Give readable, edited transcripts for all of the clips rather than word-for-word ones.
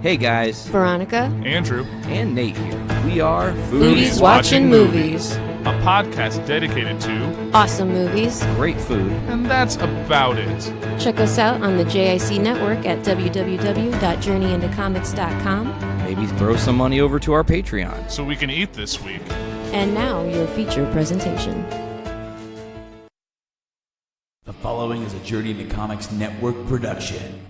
Hey guys, Veronica, Andrew, and Nate here. We are Foodies Watching Movies, a podcast dedicated to awesome movies, great food, and that's about it. Check us out on the JIC network at www.journeyintocomics.com. Maybe throw some money over to our Patreon. So we can eat this week. And now, your feature presentation. The following is a Journey into Comics Network production.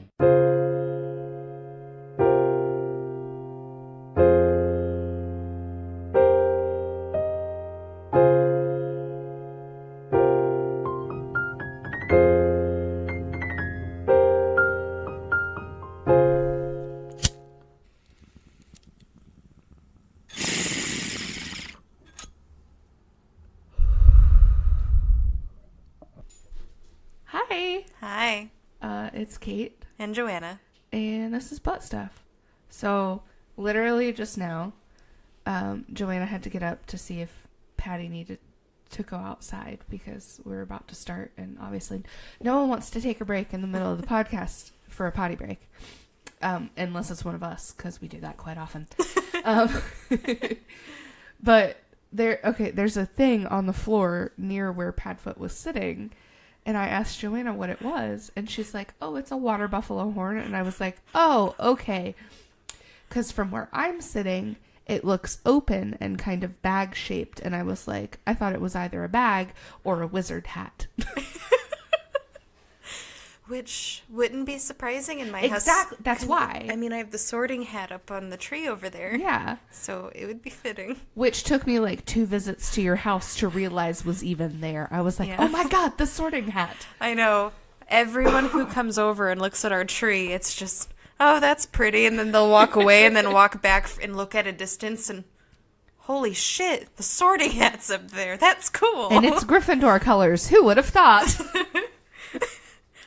Hi. It's Cate And Joanna. and this is Butt Stuff. So, literally just now, Joanna had to get up to see if Patty needed to go outside because we're about to start, and obviously no one wants to take a break in the middle of the podcast for a potty break, unless it's one of us, because we do that quite often. But there's a thing on the floor near where Padfoot was sitting. And I asked Joanna what it was, and she's like, oh, it's a water buffalo horn. And I was like, oh, okay. Because from where I'm sitting, it looks open and kind of bag-shaped. And I was like, I thought it was either a bag or a wizard hat. Which wouldn't be surprising in my house. Exactly. That's why. I mean, I have the sorting hat up on the tree over there. Yeah. So it would be fitting. Which took me like 2 visits to your house to realize was even there. I was like, oh my God, the sorting hat. I know. Everyone who comes over and looks at our tree, it's just, oh, that's pretty. And then they'll walk away and then walk back and look at a distance and, holy shit, the sorting hat's up there. That's cool. And it's Gryffindor colors. Who would have thought?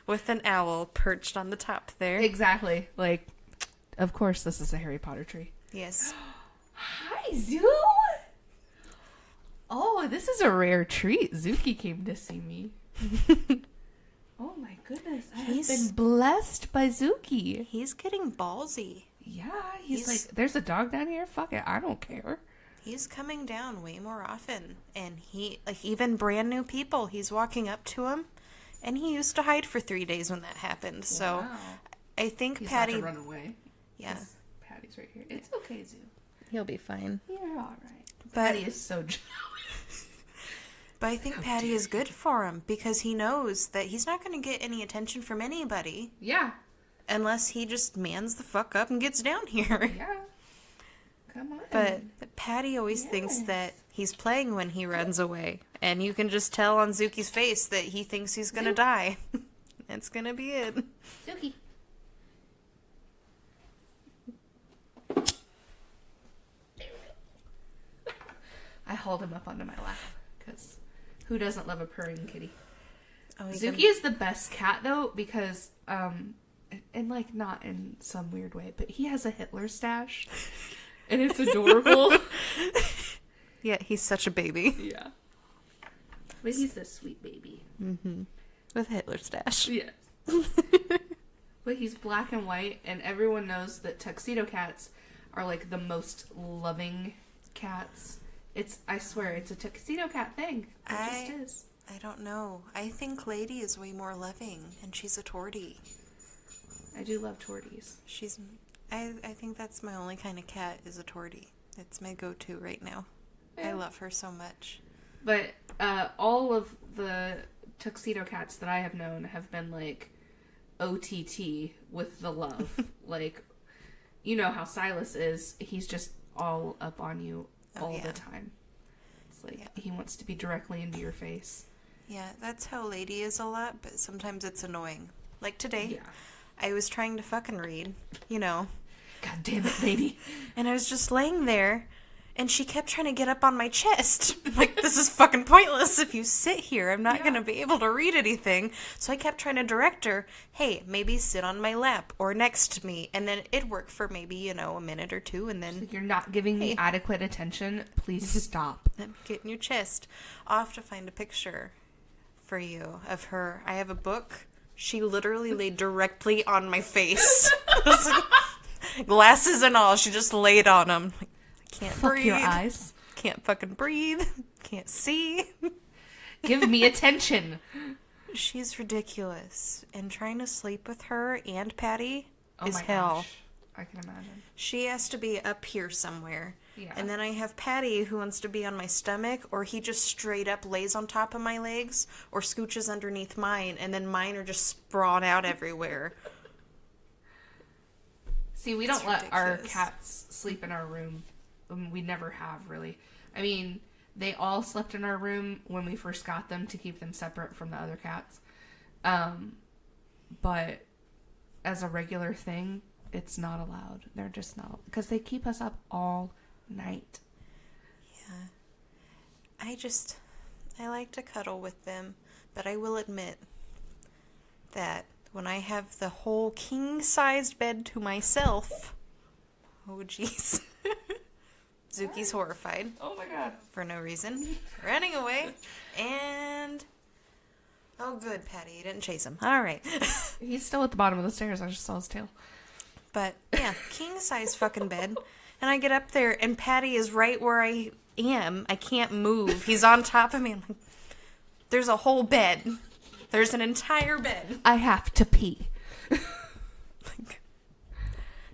With an owl perched on the top there. Exactly. Like, of course, this is a Harry Potter tree. Yes. Hi, Zoo! Oh, this is a rare treat. Zuki came to see me. Oh my goodness. I have been blessed by Zuki. He's getting ballsy. Yeah, he's like, there's a dog down here? Fuck it, I don't care. He's coming down way more often. And he, like, even brand new people, he's walking up to him. And he used to hide for 3 days when that happened. So wow. I think he's Patty... He's run away. Yeah. Patty's right here. It's okay, Zoo. He'll be fine. You're all right. But, Patty is so jealous. But I think Patty is good for him because he knows that he's not going to get any attention from anybody. Yeah. Unless he just mans the fuck up and gets down here. Yeah. Come on. But Patty always thinks that he's playing when he runs away. And you can just tell on Zuki's face that he thinks he's going to die. That's going to be it. Zuki. I hauled him up onto my lap because who doesn't love a purring kitty? Oh, Zuki is the best cat though because, and like not in some weird way, but he has a Hitler stash and it's adorable. Yeah, he's such a baby. Yeah. But he's a sweet baby. Mm-hmm. With Hitler stash. Yes. But he's black and white, and everyone knows that tuxedo cats are like the most loving cats. I swear, it's a tuxedo cat thing. It just is. I don't know. I think Lady is way more loving, and she's a tortie. I do love torties. I think that's my only kind of cat is a tortie. It's my go-to right now. Yeah. I love her so much. But all of the tuxedo cats that I have known have been like OTT with the love. Like, you know how Silas is. He's just all up on you all the time. It's like he wants to be directly into your face. Yeah, that's how Lady is a lot, but sometimes it's annoying. Like today, I was trying to fucking read, you know. God damn it, Lady. And I was just laying there. And she kept trying to get up on my chest. Like, this is fucking pointless. If you sit here, I'm not going to be able to read anything. So I kept trying to direct her, hey, maybe sit on my lap or next to me. And then it'd work for maybe, a minute or two. And then... Like, you're not giving me adequate attention. Please stop. Get in your chest. I'll have to find a picture for you of her. I have a book. She literally laid directly on my face. Glasses and all. She just laid on him. Like, I can't Fuck breathe. your eyes. Can't fucking breathe. Can't see. Give me attention. She's ridiculous. And trying to sleep with her and Patty is my hell. gosh. I can imagine. She has to be up here somewhere. Yeah. And then I have Patty who wants to be on my stomach, or he just straight up lays on top of my legs, or scooches underneath mine, and then mine are just sprawled out everywhere. See, we It's don't let our ridiculous. cats sleep in our room. We never have, really. I mean, they all slept in our room when we first got them to keep them separate from the other cats. But as a regular thing, it's not allowed. They're just not, because they keep us up all night. I like to cuddle with them, but I will admit that when I have the whole king-sized bed to myself, oh jeez, Zuki's horrified Oh my god. for no reason, running away, and oh good, Patty, you didn't chase him. All right. He's still at the bottom of the stairs. I just saw his tail. But yeah, king-size fucking bed. And I get up there, and Patty is right where I am. I can't move. He's on top of me. I'm like, there's a whole bed. There's an entire bed. I have to pee.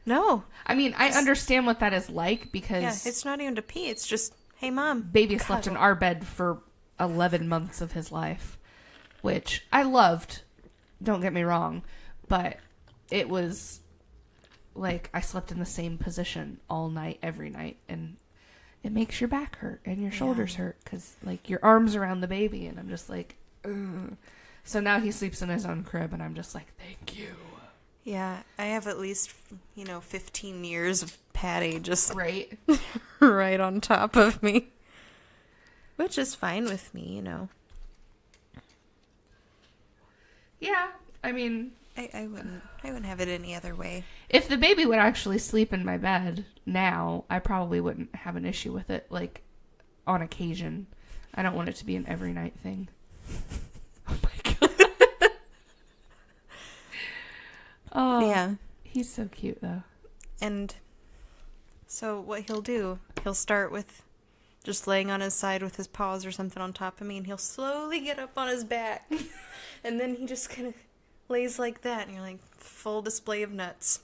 No. I mean, I understand what that is like because Yeah, it's not even to pee. It's just, hey, Mom. baby slept in our bed for 11 months of his life, which I loved. Don't get me wrong, but it was like I slept in the same position all night, every night, and it makes your back hurt and your shoulders hurt because like your arms around the baby, and I'm just like, ugh. So now he sleeps in his own crib, and I'm just like, thank you. Yeah, I have at least, 15 years of Patty just Right? right on top of me. Which is fine with me, Yeah, I mean, I wouldn't have it any other way. if the baby would actually sleep in my bed now, I probably wouldn't have an issue with it, like, on occasion. I don't want it to be an every night thing. Oh my god. Oh, Yeah. he's so cute, though. And so what he'll do, he'll start with just laying on his side with his paws or something on top of me, and he'll slowly get up on his back. And then he just kind of lays like that, and you're like, full display of nuts.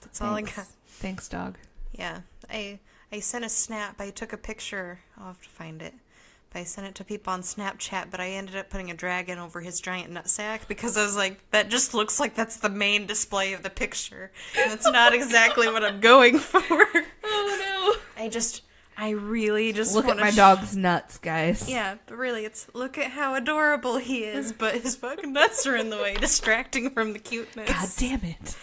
That's all I got. Thanks, dog. Yeah. I sent a snap. I took a picture. I'll have to find it. But I sent it to people on Snapchat, but I ended up putting a dragon over his giant nutsack because I was like, that just looks like that's the main display of the picture. And that's not exactly what I'm going for. Oh I really just no. Look at wanna my dog's nuts, guys. Yeah, but really, it's look at how adorable he is, but his fucking nuts are in the way, distracting from the cuteness. God damn it.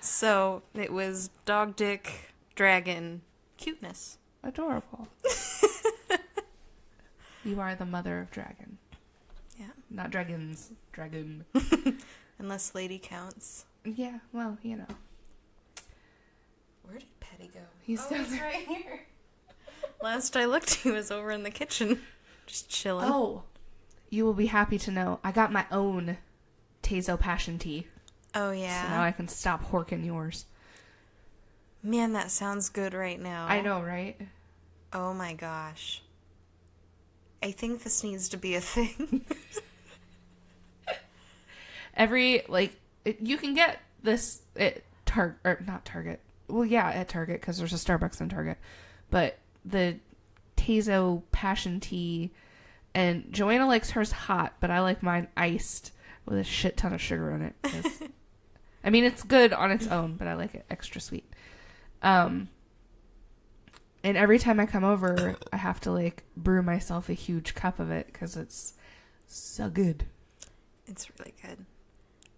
So it was dog dick, dragon, cuteness. Adorable. You are the mother of dragon. Yeah. Not dragons. Dragon. Unless lady counts. Yeah, well, you know. Where did Patty go? He's down there. right here. Last I looked, he was over in the kitchen, just chilling. Oh, you will be happy to know I got my own Tazo passion tea. Oh, yeah. So now I can stop horking yours. Man, that sounds good right now. I know, right? Oh my gosh. I think this needs to be a thing. You can get this at not Target. Well, yeah, at Target, because there's a Starbucks in Target. But the Tazo passion tea, and Joanna likes hers hot, but I like mine iced with a shit ton of sugar in it. 'Cause, I mean, it's good on its own, but I like it extra sweet. And every time I come over, I have to brew myself a huge cup of it because it's so good. It's really good.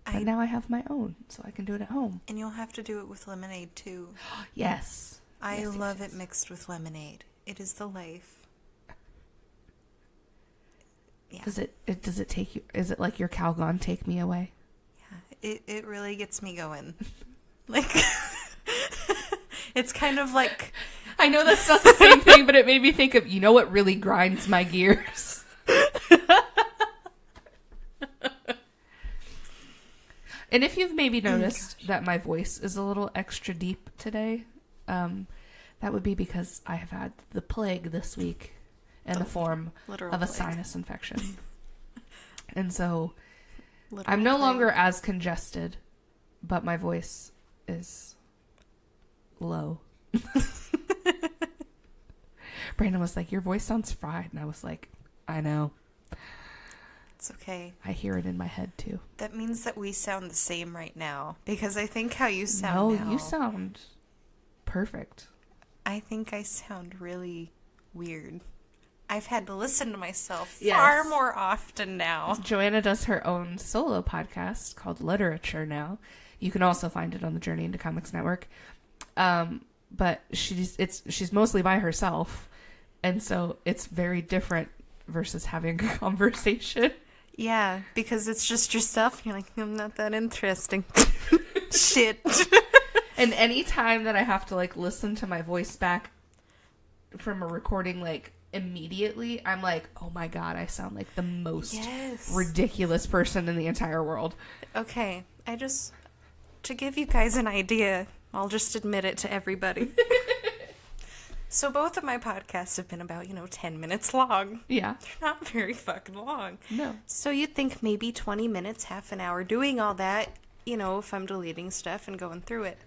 But now I have my own, so I can do it at home. And you'll have to do it with lemonade, too. Yes. I Yes, love yes. it mixed with lemonade. It is the life. Yeah. Does it take you? Is it like your Calgon take me away? Yeah. It really gets me going. It's kind of like... I know that's not the same thing, but it made me think of, you know what really grinds my gears? And if you've maybe noticed that my voice is a little extra deep today, that would be because I have had the plague this week in the form literal of a plague. sinus infection. And so Literal I'm no plague. longer as congested, but my voice is low. Brandon was like, your voice sounds fried. And I was like, I know. It's okay. I hear it in my head too. That means that we sound the same right now. Because I think how you sound now. No, you sound perfect. I think I sound really weird. I've had to listen to myself Yes. far more often now. Joanna does her own solo podcast called Literature now. You can also find it on the Journey into Comics Network. But she's mostly by herself. And so it's very different versus having a conversation. Yeah, because it's just yourself. And you're like, I'm not that interesting. Shit. And any time that I have to like listen to my voice back from a recording like immediately, I'm like, oh my God, I sound like the most ridiculous person in the entire world. Okay, to give you guys an idea, I'll just admit it to everybody. So both of my podcasts have been about, 10 minutes long. Yeah. They're not very fucking long. No. So you'd think maybe 20 minutes, half an hour doing all that, if I'm deleting stuff and going through it.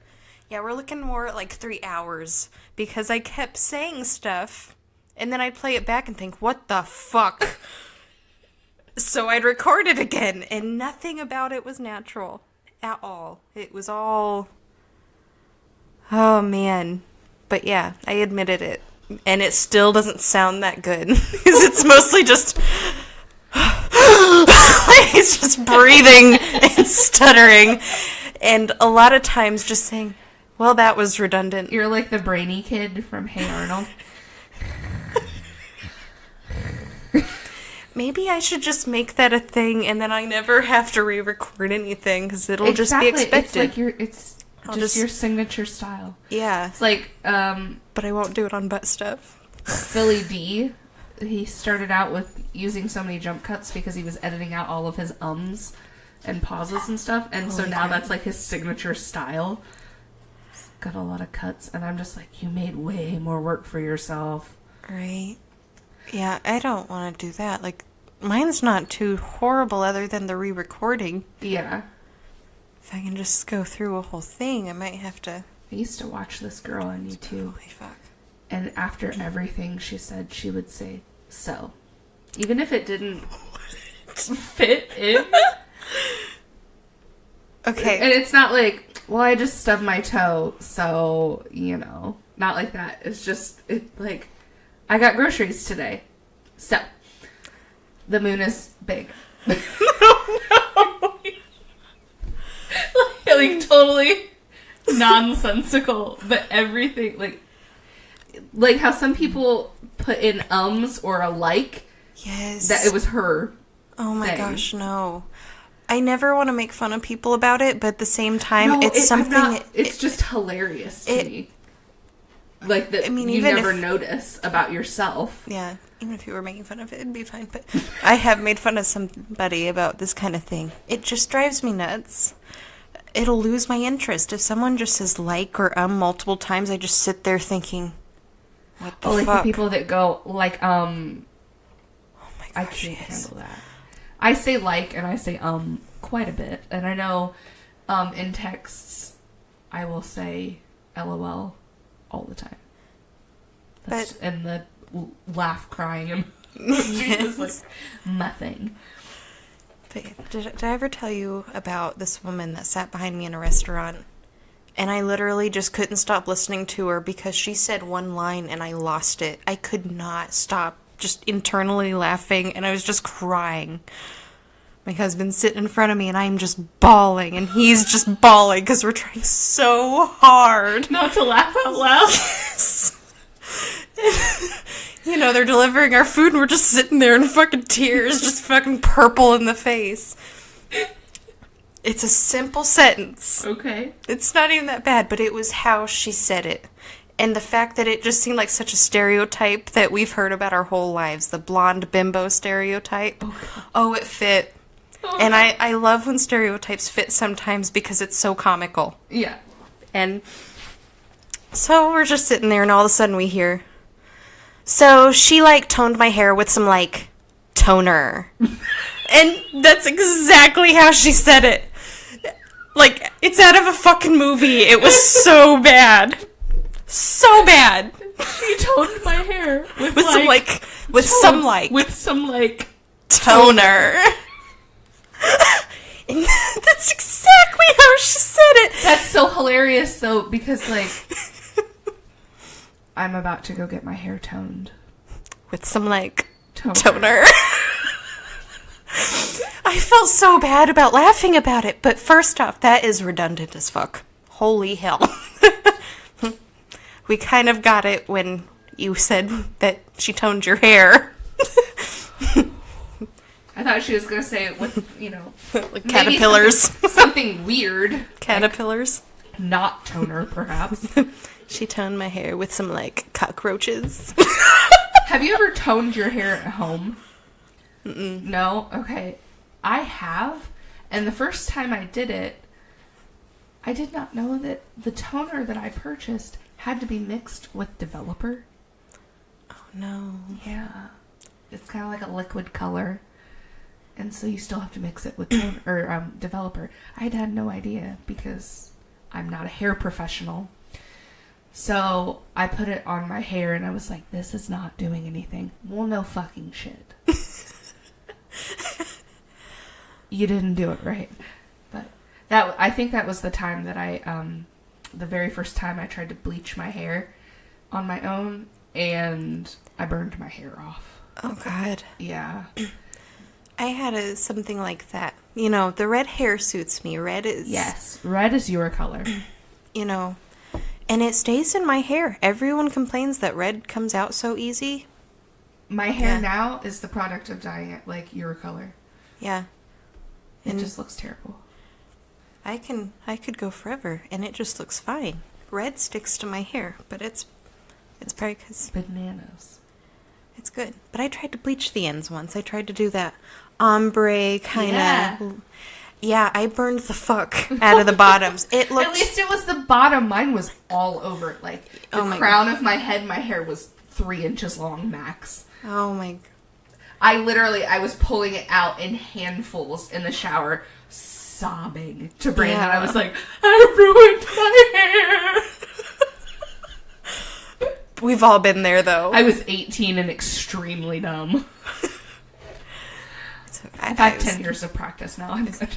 Yeah, we're looking more at like 3 hours because I kept saying stuff and then I'd play it back and think, what the fuck? So I'd record it again and nothing about it was natural at all. It was all, oh man. But yeah, I admitted it. And it still doesn't sound that good. Because it's mostly just... it's just breathing and stuttering. And a lot of times just saying, well, that was redundant. You're like the brainy kid from Hey Arnold. Maybe I should just make that a thing and then I never have to re-record anything. Because it'll just be expected. It's like your signature style. Yeah. It's like, But I won't do it on butt stuff. Philly D, he started out with using so many jump cuts because he was editing out all of his ums and pauses and stuff. And so now that's like his signature style. He's got a lot of cuts. And I'm just like, you made way more work for yourself. Right. Yeah, I don't want to do that. Like, mine's not too horrible other than the re-recording. Yeah. If I can just go through a whole thing, I might have to... I used to watch this girl on YouTube. Holy fuck. And after everything she said, she would say, so. Even if it didn't fit in. Okay. And it's not like, well, I just stubbed my toe, so, not like that. It's just, like, I got groceries today. So, the moon is big. like totally nonsensical, but everything, like how some people put in ums or a like. Yes. That it was her. Oh my thing. gosh, no. I never want to make fun of people about it, but at the same time, No, it's something... it's just hilarious to me. Like that, you even never if- notice about yourself. Yeah, even if you were making fun of it, it'd be fine. But I have made fun of somebody about this kind of thing. It just drives me nuts. It'll lose my interest. If someone just says like or multiple times, I just sit there thinking, what the like fuck? the people that go like Oh my gosh, I can't yes. handle that. I say like and I say quite a bit, and I know in texts I will say LOL all the time. And the laugh crying emoji is like my thing. But did I ever tell you about this woman that sat behind me in a restaurant? And I literally just couldn't stop listening to her because she said one line and I lost it. I could not stop just internally laughing and I was just crying. My husband's sitting in front of me and I'm just bawling and he's just bawling because we're trying so hard not to laugh out loud. They're delivering our food and we're just sitting there in fucking tears, just fucking purple in the face. It's a simple sentence. Okay. It's not even that bad, but it was how she said it. And the fact that it just seemed like such a stereotype that we've heard about our whole lives. The blonde bimbo stereotype. Oh, it fit. And I love when stereotypes fit sometimes because it's so comical. Yeah. And so we're just sitting there and all of a sudden we hear, so she like toned my hair with some like toner. And that's exactly how she said it. Like, it's out of a fucking movie. It was so bad. So bad. She toned my hair with some toner. And that's exactly how she said it. That's so hilarious though, because like I'm about to go get my hair toned with some toner. I felt so bad about laughing about it, but first off, that is redundant as fuck. Holy hell. We kind of got it when you said that she toned your hair. I thought she was going to say it with, like caterpillars. Something weird. Caterpillars. Like, not toner, perhaps. She toned my hair with some, cockroaches. Have you ever toned your hair at home? Mm-mm. No? Okay. I have. And the first time I did it, I did not know that the toner that I purchased had to be mixed with developer. Oh, no. Yeah. It's kind of like a liquid color. And so you still have to mix it with toner, or developer. I had no idea because I'm not a hair professional. So I put it on my hair and I was like, this is not doing anything. Well, no fucking shit. You didn't do it right. But I think that was the time that the very first time I tried to bleach my hair on my own and I burned my hair off. Oh, God. Yeah. I had something like that. The red hair suits me. Red is... Yes, red is your color. And it stays in my hair. Everyone complains that red comes out so easy. My hair now is the product of dyeing it like your color. Yeah. It just looks terrible. I could go forever, and it just looks fine. Red sticks to my hair, but it's probably because... Bananas. It's good. But I tried to bleach the ends once. I tried to do that ombre kind of... Yeah. Yeah, I burned the fuck out of the bottoms. It looked... At least it was the bottom. Mine was all over. Like, the crown of my head, my hair was 3 inches long max. Oh, my God. I was pulling it out in handfuls in the shower, sobbing to Brandon. Yeah. I was like, I ruined my hair. We've all been there, though. I was 18 and extremely dumb. I've had 10 years of practice now. I'm good.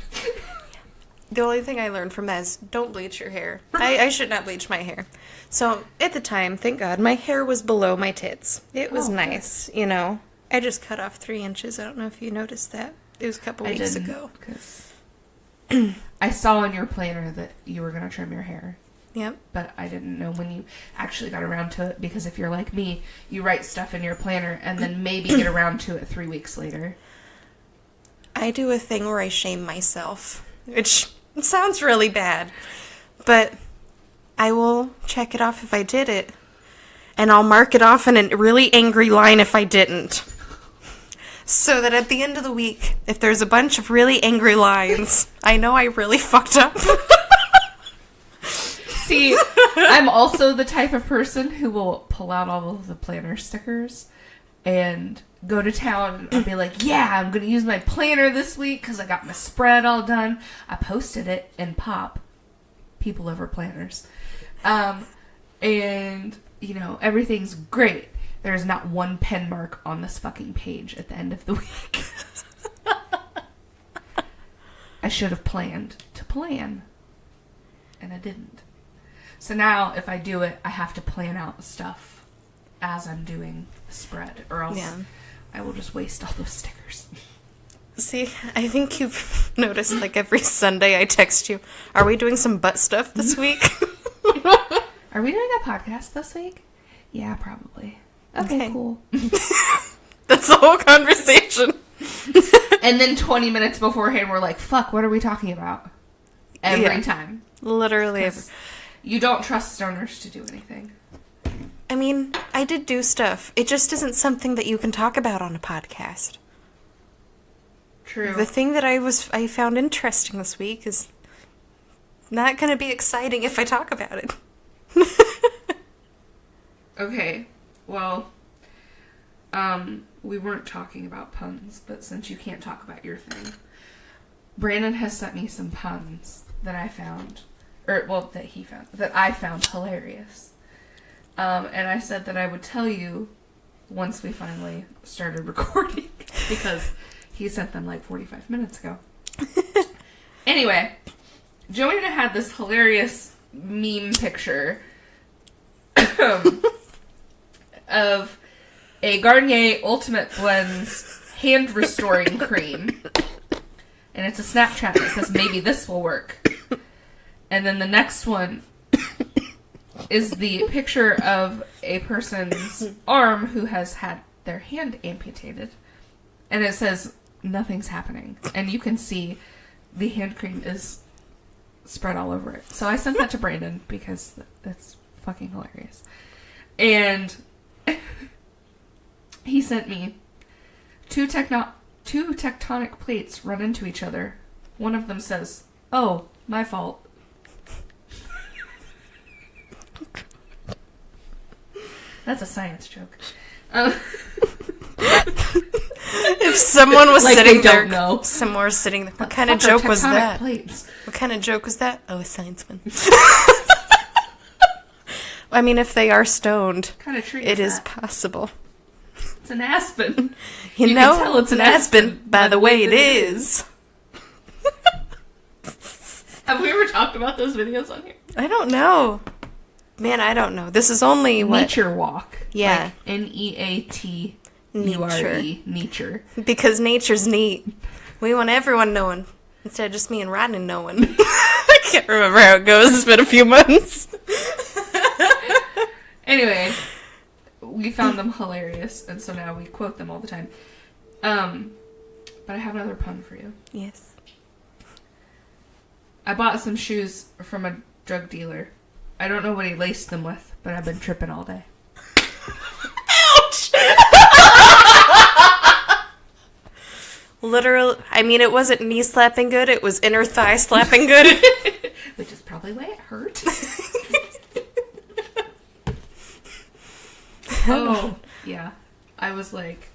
The only thing I learned from that is don't bleach your hair. I should not bleach my hair. So, at the time, thank God, my hair was below my tits. It was nice, I just cut off 3 inches. I don't know if you noticed that. It was a couple weeks ago. Because I saw in your planner that you were going to trim your hair. Yep. But I didn't know when you actually got around to it, because if you're like me, you write stuff in your planner and then maybe get around to it 3 weeks later. I do a thing where I shame myself, which sounds really bad, but I will check it off if I did it, and I'll mark it off in a really angry line if I didn't. So that at the end of the week, if there's a bunch of really angry lines, I know I really fucked up. See, I'm also the type of person who will pull out all of the planner stickers and go to town and be like, yeah, I'm going to use my planner this week because I got my spread all done. I posted it in Pop, People Over Planners. And, everything's great. There's not one pen mark on this fucking page at the end of the week. I should have planned to plan. And I didn't. So now, if I do it, I have to plan out stuff as I'm doing the spread. Or else I will just waste all those stickers. See, I think you've noticed, every Sunday I text you, are we doing some butt stuff this week? Are we doing a podcast this week? Yeah, probably. Okay, cool. That's the whole conversation. And then 20 minutes beforehand, we're like, fuck, what are we talking about? Every time. Literally. You don't trust stoners to do anything. I mean, I did do stuff. It just isn't something that you can talk about on a podcast. True. The thing that I found interesting this week is not going to be exciting if I talk about it. Okay, well, we weren't talking about puns, but since you can't talk about your thing, Brandon has sent me some puns that I found, that I found hilarious. And I said that I would tell you once we finally started recording, because he sent them like 45 minutes ago. Anyway, Joanna had this hilarious meme picture of a Garnier Ultimate Blends hand restoring cream. And it's a Snapchat that says, maybe this will work. And then the next one is the picture of a person's arm who has had their hand amputated. And it says, nothing's happening. And you can see the hand cream is spread all over it. So I sent that to Brandon because that's fucking hilarious. And he sent me two tectonic plates run into each other. One of them says, "Oh, my fault." That's a science joke. If someone was Like sitting they there, don't know. someone was sitting there. What The kind of fuck are joke was tectonic that? Plates? What kind of joke was that? Oh, a science one. I mean, if they are stoned, What kind of tree it is that? possible. It's an aspen. You You know, can tell it's an aspen by the way it is. Have we ever talked about those videos on here? I don't know. Man, I don't know. This is only what? Nature walk. Yeah. Like Neature. Nature. Because nature's neat. We want everyone knowing. Instead of just me and Rodney knowing. I can't remember how it goes. It's been a few months. Anyway, we found them hilarious, and so now we quote them all the time. But I have another pun for you. Yes. I bought some shoes from a drug dealer. I don't know what he laced them with, but I've been tripping all day. Ouch! Literal. I mean, it wasn't knee slapping good. It was inner thigh slapping good. Which is probably why it hurt. Oh, yeah. I was like...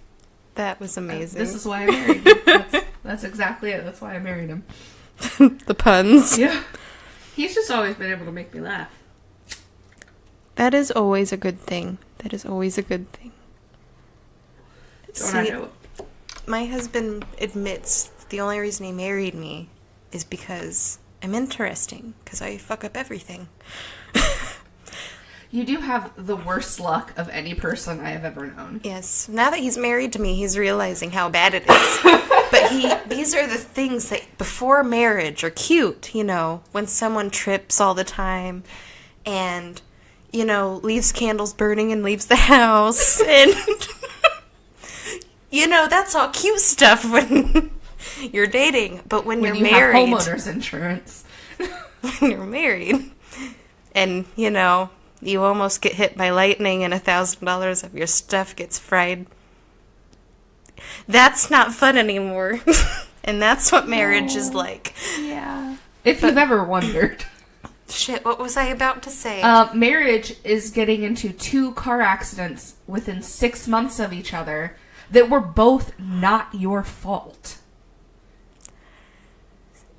That was amazing. This is why I married him. That's exactly it. That's why I married him. The puns. Yeah. He's just always been able to make me laugh. That is always a good thing. That is always a good thing. Don't I know? My husband admits the only reason he married me is because I'm interesting. Because I fuck up everything. You do have the worst luck of any person I have ever known. Yes. Now that he's married to me, he's realizing how bad it is. But these are the things that before marriage are cute, you know, when someone trips all the time and, you know, leaves candles burning and leaves the house. And, you know, that's all cute stuff when you're dating. But when you're married... When you have homeowner's insurance. When you're married and, you know... You almost get hit by lightning and $1,000 of your stuff gets fried. That's not fun anymore. And that's what marriage is like. Yeah. If you've ever wondered. Shit, what was I about to say? Marriage is getting into 2 car accidents within 6 months of each other that were both not your fault.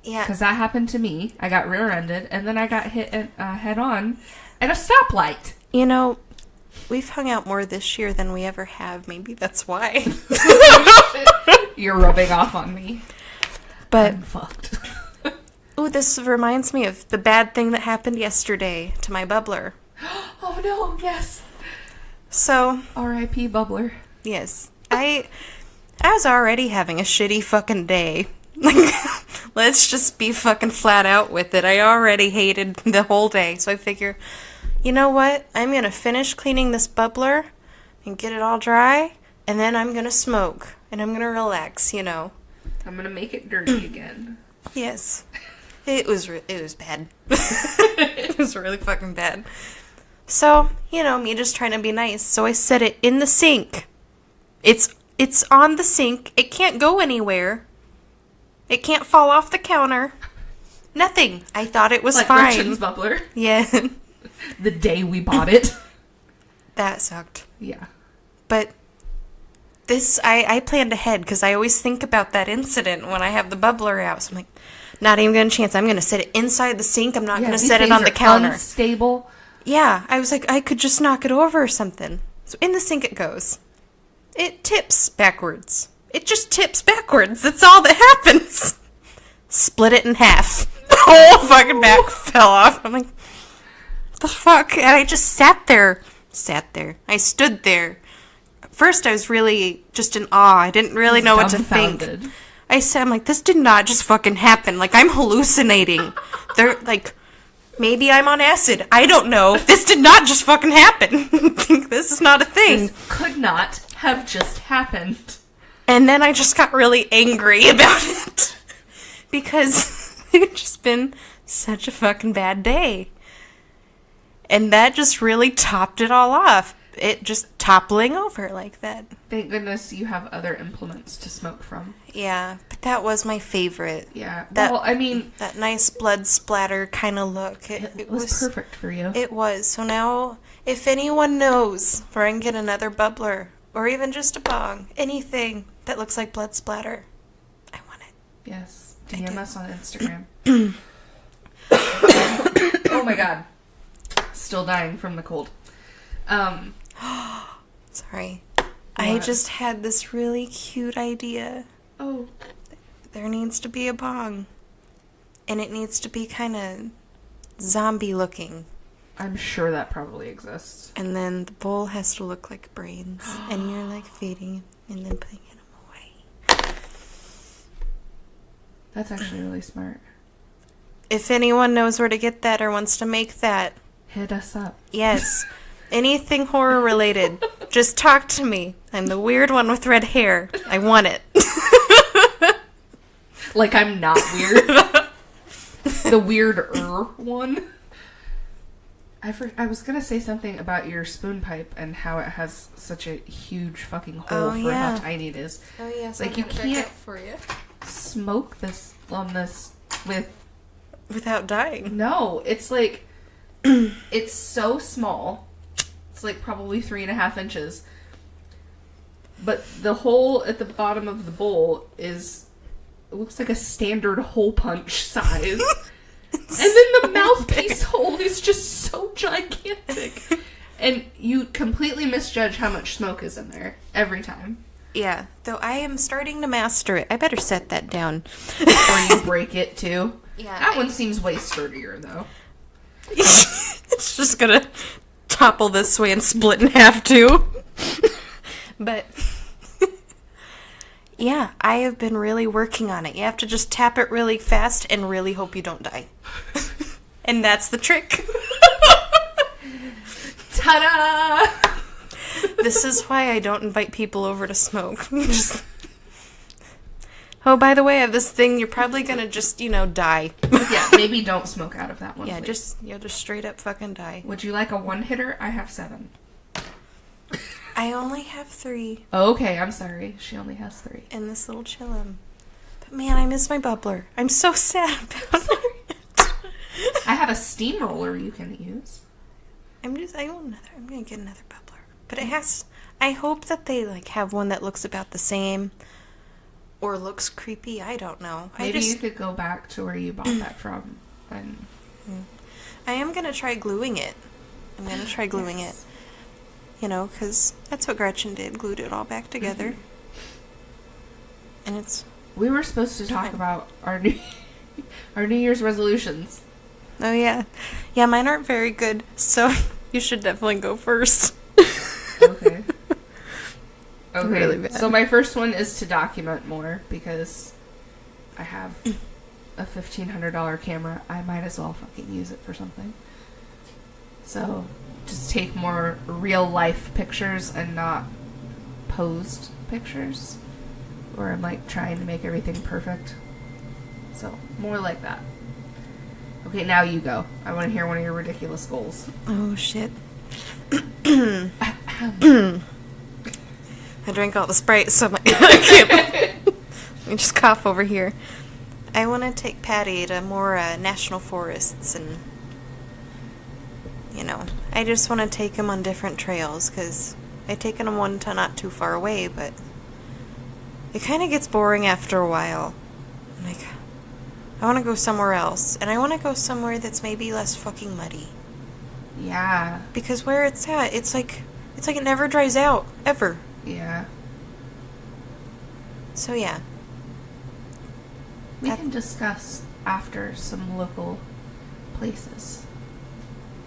Yeah. Because that happened to me. I got rear-ended, and then I got hit head-on at a stoplight. You know, we've hung out more this year than we ever have. Maybe that's why. You're rubbing off on me. But I'm fucked. ooh, this reminds me of the bad thing that happened yesterday to my bubbler. Oh no, yes. So, R.I.P. Bubbler. yes. I was already having a shitty fucking day. Like, let's just be fucking flat out with it. I already hated the whole day. So I figure, you know what? I'm going to finish cleaning this bubbler and get it all dry. And then I'm going to smoke. And I'm going to relax, you know. I'm going to make it dirty again. Yes. It was bad. It was really fucking bad. So, you know, me just trying to be nice. So I set it in the sink. It's on the sink. It can't go anywhere. It can't fall off the counter. Nothing. I thought it was like fine. Gretchen's bubbler. Yeah. The day we bought it. That sucked. Yeah. But this, I planned ahead because I always think about that incident when I have the bubbler out. So I'm like, not even going to chance. I'm going to set it inside the sink. I'm not going to set it on the counter. Unstable. Yeah. I was like, I could just knock it over or something. So in the sink it goes. It tips backwards. It just tips backwards. That's all that happens. Split it in half. The whole fucking back fell off. I'm like, what the fuck? And I just sat there. I stood there. At first, I was really just in awe. I didn't really know what to think. I'm like, this did not just fucking happen. Like, I'm hallucinating. They're like, maybe I'm on acid. I don't know. This did not just fucking happen. This is not a thing. This could not have just happened. And then I just got really angry about it. Because it's just been such a fucking bad day. And that just really topped it all off. It just toppling over like that. Thank goodness you have other implements to smoke from. Yeah, but that was my favorite. Yeah. That, well, I mean, that nice blood splatter kind of look. It was perfect for you. It was. So now, if anyone knows where I can get another bubbler, or even just a bong, anything that looks like blood splatter, I want it. Yes. DM us on Instagram. Oh my god. Still dying from the cold. Sorry. What? I just had this really cute idea. Oh. There needs to be a bong. And it needs to be kind of zombie looking. I'm sure that probably exists. And then the bowl has to look like brains. And you're like feeding and then putting them away. That's actually really smart. If anyone knows where to get that or wants to make that, hit us up. Yes. Anything horror related, just talk to me. I'm the weird one with red hair. I want it. Like I'm not weird. The weirder one. I was gonna say something about your spoon pipe and how it has such a huge fucking hole for how tiny it is. Oh yes, like you can't smoke this on this without dying. No, it's like it's so small. It's like probably 3.5 inches. But the hole at the bottom of the bowl it looks like a standard hole punch size. And then the mouthpiece hole is just so gigantic. And you completely misjudge how much smoke is in there every time. Yeah, though I am starting to master it. I better set that down. Or you break it too. Yeah. That one seems way sturdier though. It's just gonna topple this way and split in half too. But yeah, I have been really working on it. You have to just tap it really fast and really hope you don't die. And that's the trick. Ta-da! This is why I don't invite people over to smoke. Just... Oh, by the way, I have this thing. You're probably gonna just, die. Yeah, maybe don't smoke out of that one. Yeah, please. just straight up fucking die. Would you like a one-hitter? I have 7. I only have 3. Okay, I'm sorry. She only has 3. In this little chillum. But man, I miss my bubbler. I'm so sad about it. I have a steamroller you can use. I'm gonna get another bubbler. But I hope that they have one that looks about the same. Or looks creepy. I don't know. Maybe you could go back to where you bought that from. And I am gonna try gluing it. I'm gonna try gluing it. Because that's what Gretchen did. Glued it all back together. And it's... We were supposed to talk about our New Year's resolutions. Oh, yeah. Yeah, mine aren't very good, so you should definitely go first. Okay. Okay, Really bad. So my first one is to document more, because I have a $1,500 camera. I might as well fucking use it for something. So... just take more real-life pictures and not posed pictures. Where I'm, trying to make everything perfect. So, more like that. Okay, now you go. I want to hear one of your ridiculous goals. Oh, shit. I drank all the Sprite, so I can't... Let me just cough over here. I want to take Patty to more national forests and, I just want to take him on different trails because I've taken him one to not too far away, but it kind of gets boring after a while. Like, I want to go somewhere else, and I want to go somewhere that's maybe less fucking muddy. Yeah. Because where it's at, it's like it never dries out, ever. Yeah. So yeah. We can discuss after some local places.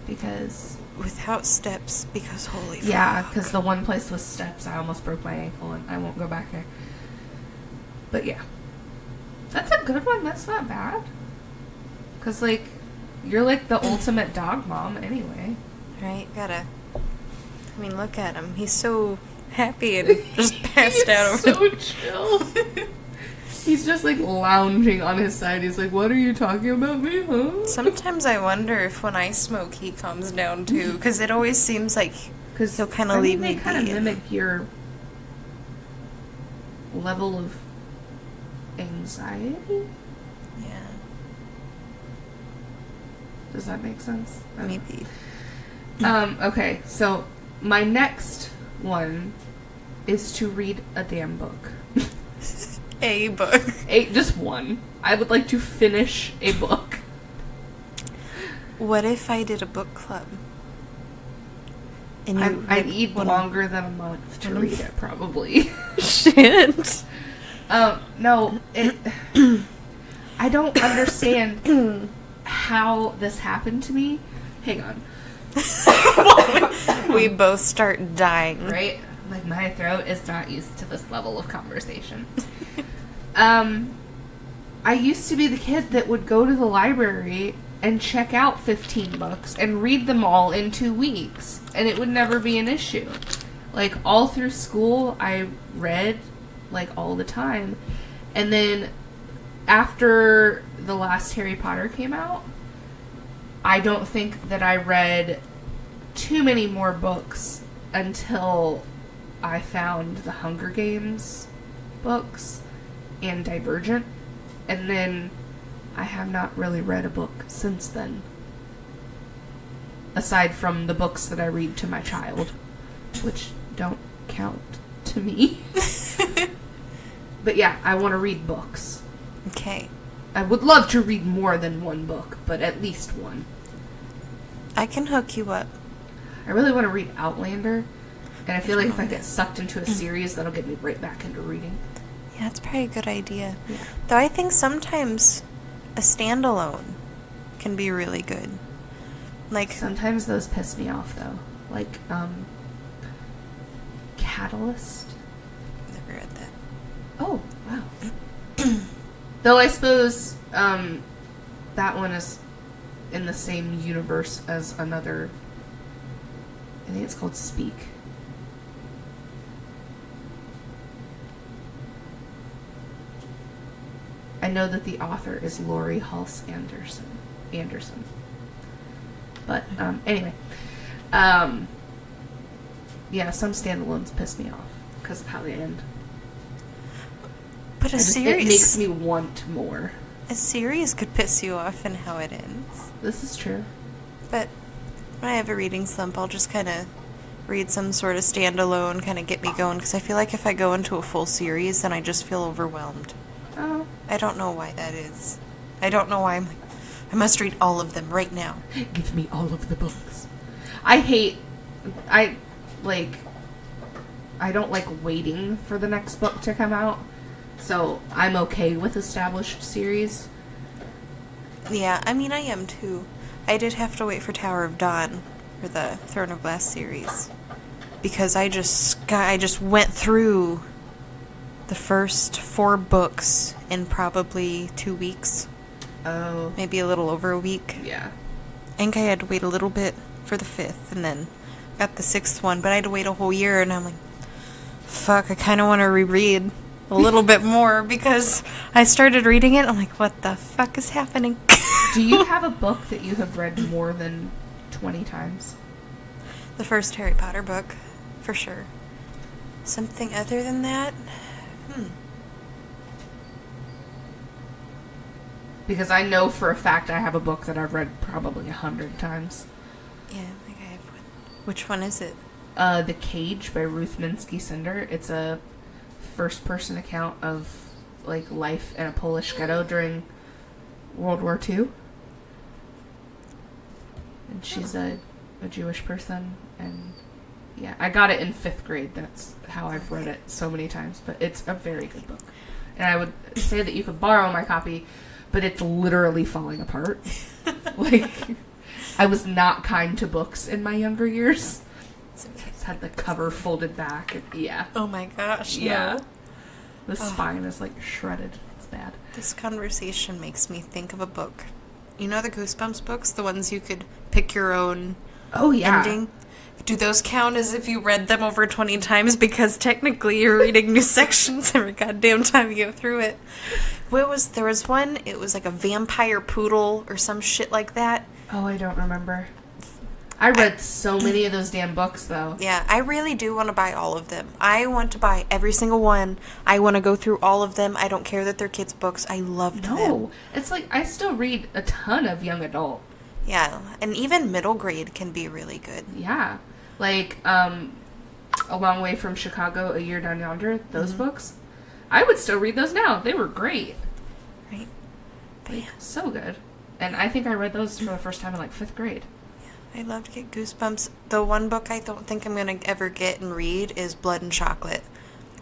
Because... Without steps, because holy fuck. Yeah, because the one place with steps, I almost broke my ankle, and I won't go back there. But yeah. That's a good one. That's not bad. Because, like, you're like the ultimate dog mom anyway. Right? Look at him. He's so happy and just passed out over so chill. He's just like lounging on his side. He's like, "What are you talking about me, huh?" Sometimes I wonder if when I smoke he calms down too, because it always seems like he'll kind of leave me be. They kind of mimic your level of anxiety. Yeah. Does that make sense? Maybe. Okay, so my next one is to read a damn book. A book. Just one. I would like to finish a book. What if I did a book club? And I need longer than a month to read it, probably. Shit. No, I don't understand how this happened to me. Hang on. We both start dying. Right? Like, my throat is not used to this level of conversation. I used to be the kid that would go to the library and check out 15 books and read them all in 2 weeks, and it would never be an issue. Like, all through school, I read, like, all the time. And then, after the last Harry Potter came out, I don't think that I read too many more books until I found the Hunger Games books and Divergent, and then I have not really read a book since then, aside from the books that I read to my child, which don't count to me. But yeah, I want to read books. Okay. I would love to read more than one book, but at least one. I can hook you up. I really want to read Outlander, and I feel like if I get sucked into a series, that'll get me right back into reading. Yeah, that's probably a good idea. Yeah. Though I think sometimes a standalone can be really good. Like, sometimes those piss me off, though. Like, Catalyst. never read that. Oh, wow. Though I suppose that one is in the same universe as another. I think it's called Speak. I know that the author is Laurie Halse Anderson. But anyway, yeah, some standalones piss me off because of how they end. But It makes me want more. A series could piss you off in how it ends. This is true. But when I have a reading slump, I'll just kind of read some sort of standalone, kind of get me going, because I feel like if I go into a full series, then I just feel overwhelmed. Oh. I don't know why that is. I don't know why I'm like, I must read all of them right now. Give me all of the books. I don't like waiting for the next book to come out. So I'm okay with established series. Yeah, I mean, I am too. I did have to wait for Tower of Dawn for the Throne of Glass series. Because I just went through the first 4 books in probably 2 weeks. Oh. Maybe a little over a week. Yeah. I think I had to wait a little bit for the 5th, and then got the 6th one, but I had to wait a whole year, and I'm like, fuck, I kind of want to reread a little bit more, because I started reading it, I'm like, what the fuck is happening? Do you have a book that you have read more than 20 times? The first Harry Potter book, for sure. Something other than that? Because I know for a fact I have a book that I've read probably 100 times. Yeah, I think I have one. Which one is it? The Cage by Ruth Minsky Cinder. It's a first-person account of like life in a Polish ghetto during World War II. And she's a Jewish person, and yeah, I got it in 5th grade. That's how I've read it so many times, but it's a very good book. And I would say that you could borrow my copy, but it's literally falling apart. Like, I was not kind to books in my younger years. It's had the cover folded back. And, yeah. Oh my gosh, Yeah. no. The spine is like shredded. It's bad. This conversation makes me think of a book. You know the Goosebumps books? The ones you could pick your own ending? Do those count as if you read them over 20 times? Because technically you're reading new sections every goddamn time you go through it. There was one, it was like a vampire poodle or some shit like that. Oh, I don't remember. I read so many of those damn books, though. Yeah, I really do want to buy all of them. I want to buy every single one. I want to go through all of them. I don't care that they're kids' books. I loved them. No, it's like I still read a ton of young adult. Yeah, and even middle grade can be really good. Yeah. Like, A Long Way from Chicago, A Year Down Yonder, those books. I would still read those now. They were great. Right? But Like, yeah, so good. And I think I read those for the first time in like 5th grade. I love to get goosebumps. The one book I don't think I'm going to ever get and read is Blood and Chocolate.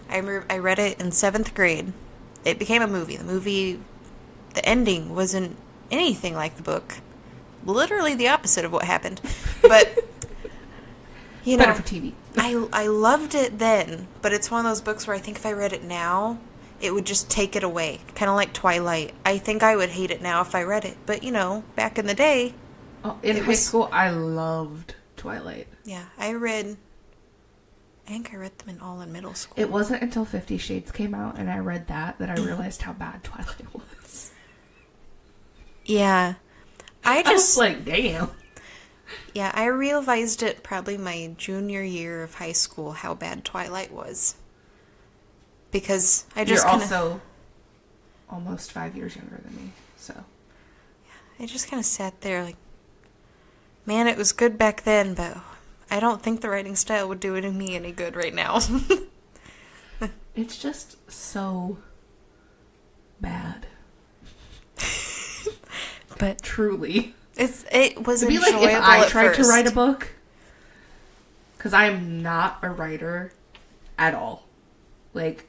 I read it in 7th grade. It became a movie. The ending wasn't anything like the book. Literally the opposite of what happened. But, you know, Better for TV. I loved it then, but it's one of those books where I think if I read it now, it would just take it away. Kind of like Twilight. I think I would hate it now if I read it. But, you know, back in the day... Oh, in high school, I loved Twilight. Yeah, I think I read them all in middle school. It wasn't until 50 Shades came out and I read that I realized how bad Twilight was. Yeah. I was like, damn. Yeah, I realized it probably my junior year of high school how bad Twilight was. Because I just You're also almost 5 years younger than me, so. I just kind of sat there like, man, it was good back then, but I don't think the writing style would do it me any good right now. It's just so bad. But truly. It was It'd be enjoyable like if I at tried first. to write a book. Because I am not a writer at all. Like,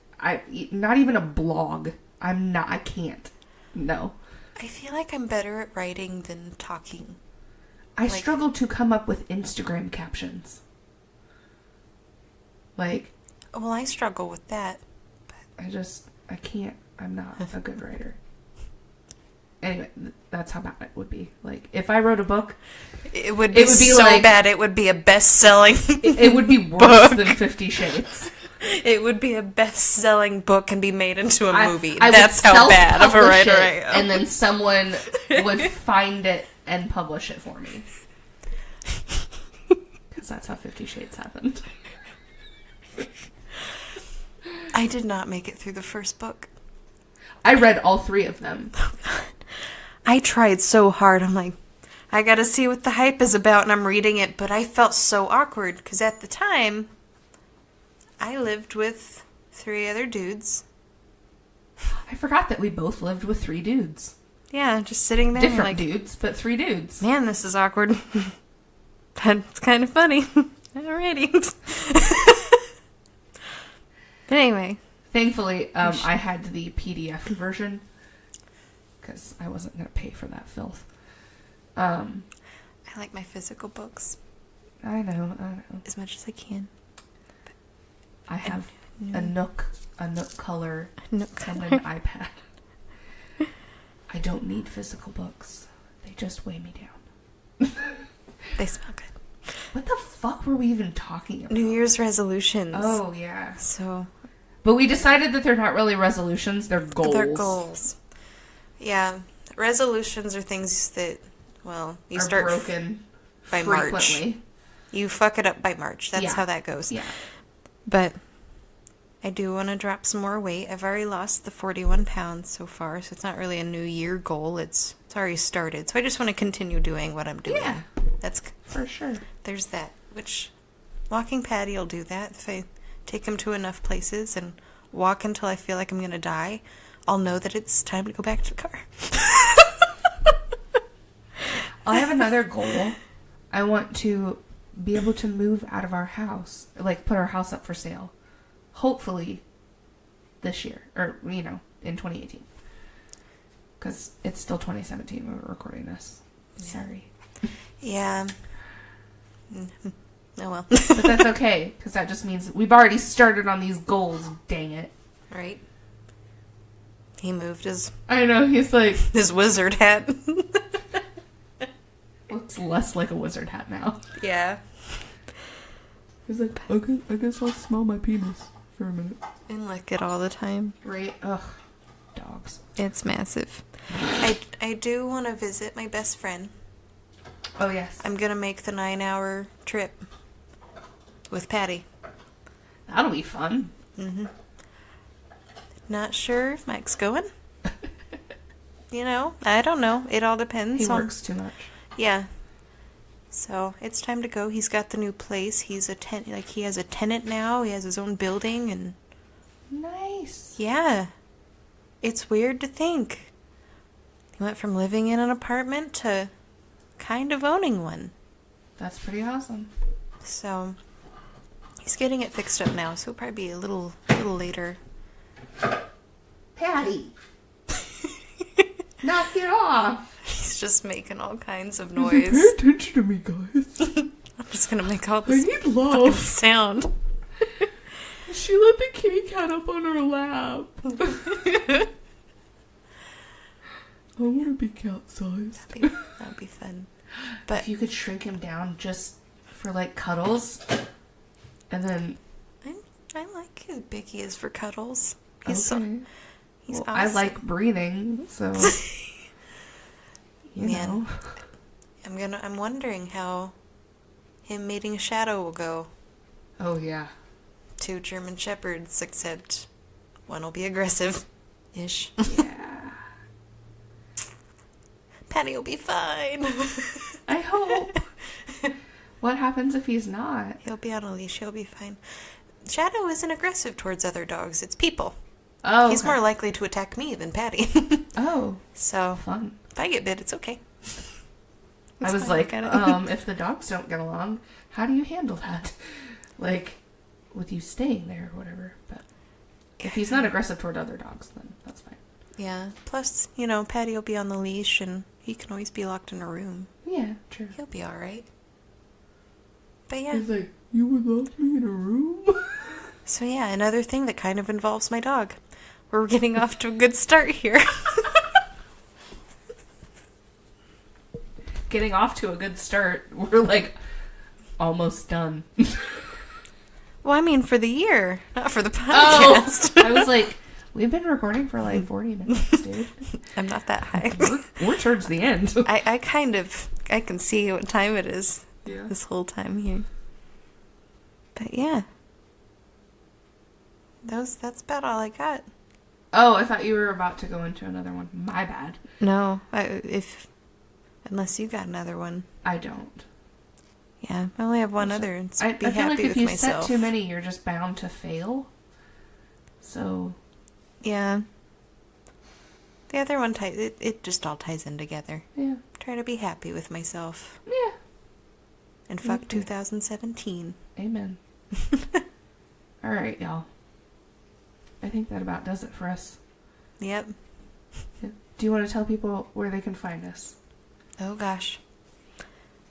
not even a blog. I can't. No. I feel like I'm better at writing than talking. I struggle to come up with Instagram captions. Like... Well, I struggle with that. I can't. I'm not a good writer. Anyway, that's how bad it would be. Like, if I wrote a book... It would be so like, bad, it would be a best-selling it would be worse than 50 Shades. It would be a best-selling book and be made into a movie. I That's would how bad of a self-publish writer I it, am. and then someone would find it and publish it for me. Because that's how 50 Shades happened. I did not make it through the first book. I read all 3 of them. I tried so hard. I'm like, I gotta see what the hype is about, and I'm reading it, but I felt so awkward, because at the time, I lived with 3 other dudes. I forgot that we both lived with 3 dudes. Yeah, just sitting there. Different like, dudes, but 3 dudes. Man, this is awkward. That's kind of funny. Alrighty. But anyway. Thankfully, I had the PDF version. Because I wasn't going to pay for that filth. I like my physical books. I know. As much as I can. I have a Nook color, and an iPad. I don't need physical books. They just weigh me down. They smell good. What the fuck were we even talking about? New Year's resolutions. Oh, yeah. So. But we decided that they're not really resolutions, they're goals. They're goals. Yeah. Resolutions are things that, well, you start broken by frequently. March. You fuck it up by March. That's how that goes. Yeah. But I do want to drop some more weight. I've already lost the 41 pounds so far, so it's not really a New Year goal. It's already started. So I just want to continue doing what I'm doing. Yeah. That's For sure. There's that, which walking Patty will do that. If I take him to enough places and walk until I feel like I'm going to die, I'll know that it's time to go back to the car. I have another goal. I want to be able to move out of our house, like put our house up for sale. Hopefully this year, or, in 2018. Because it's still 2017 when we're recording this. Sorry. Yeah. Oh well. But that's okay, because that just means we've already started on these goals, dang it. Right? He moved his I know, he's like... wizard hat. Looks less like a wizard hat now. Yeah. He's like, okay, I guess I'll smell my penis for a minute. And lick it all the time. Right? Ugh. Dogs. It's massive. I do want to visit my best friend. Oh, yes. I'm going to make the 9-hour trip with Patty. That'll be fun. Mm-hmm. Not sure if Mike's going. I don't know. It all depends. He works too much. Yeah. So it's time to go. He's got the new place. He has a tenant now. He has his own building and. Nice. Yeah. It's weird to think. He went from living in an apartment to kind of owning one. That's pretty awesome. So he's getting it fixed up now, so it'll probably be a little later. Patty! Knock it off! He's just making all kinds of Pay noise. attention to me, guys. I'm just gonna make all I this need fucking love. sound. She let the kitty cat up on her lap. I want to be cat-sized. That'd be fun. But If you could shrink him down just for, cuddles, and then... I like how big he is for cuddles. He's Okay. he's Well, awesome. I like breathing, so... Man. I'm wondering how him mating a shadow will go. Oh, yeah. 2 German Shepherds, except one will be aggressive-ish. Yeah. Patty will be fine. I hope. What happens if he's not? He'll be on a leash. He'll be fine. Shadow isn't aggressive towards other dogs. It's people. Oh, He's okay. more likely to attack me than Patty. Oh, So fun. if I get bit, it's okay. I was fine, like, I get it. if the dogs don't get along, how do you handle that? With you staying there or whatever. But if he's not aggressive toward other dogs, then that's fine. Yeah. Plus, Patty will be on the leash, and he can always be locked in a room. Yeah, true. He'll be all right. But yeah. He's like, you would lock me in a room? So yeah, another thing that kind of involves my dog. We're getting off to a good start here. Getting off to a good start. We're almost done. Well, I mean for the year, not for the podcast. Oh, I was like, we've been recording for 40 minutes, dude. I'm not that high. We're towards the end. I can see what time it is Yeah. this whole time here. But yeah. That's about all I got. Oh, I thought you were about to go into another one. My bad. No, unless you got another one. I don't. Yeah, I only have one other, and I be feel happy like if with you myself. set too many, you're just bound to fail. So, Yeah. The other one it just all ties in together. yeah. Try to be happy with myself. Yeah. And fuck Okay. 2017. Amen. All right, y'all. I think that about does it for us. Yep. Do you want to tell people where they can find us? Oh gosh.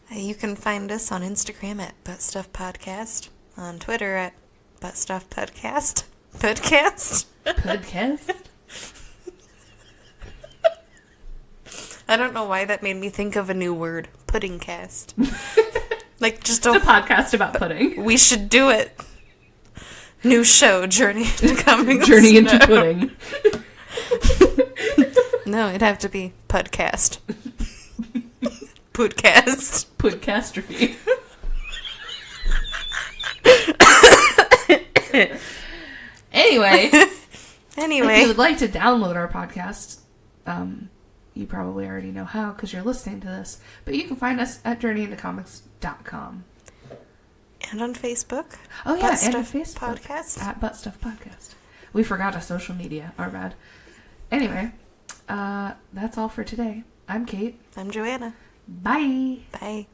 You can find us on Instagram at ButtStuffPodcast, on Twitter at ButtStuffPodcast. Podcast? Podcast? I don't know why that made me think of a new word. Puddingcast. Just It's a podcast about pudding. we should do it. New show, Journey into Coming Journey into Snow. pudding. No, it'd have to be Podcast. Podcast. Podcastrophe. Anyway, if Anyway, you would like to download our podcast, you probably already know how because you're listening to this. But you can find us at journeyintocomics.com. and on Facebook. Oh, yeah, Butt and on Stuff Facebook. Podcast. At Butt Stuff Podcast. We forgot a social media. Our bad. Anyway, that's all for today. I'm Kate. I'm Joanna. Bye. Bye.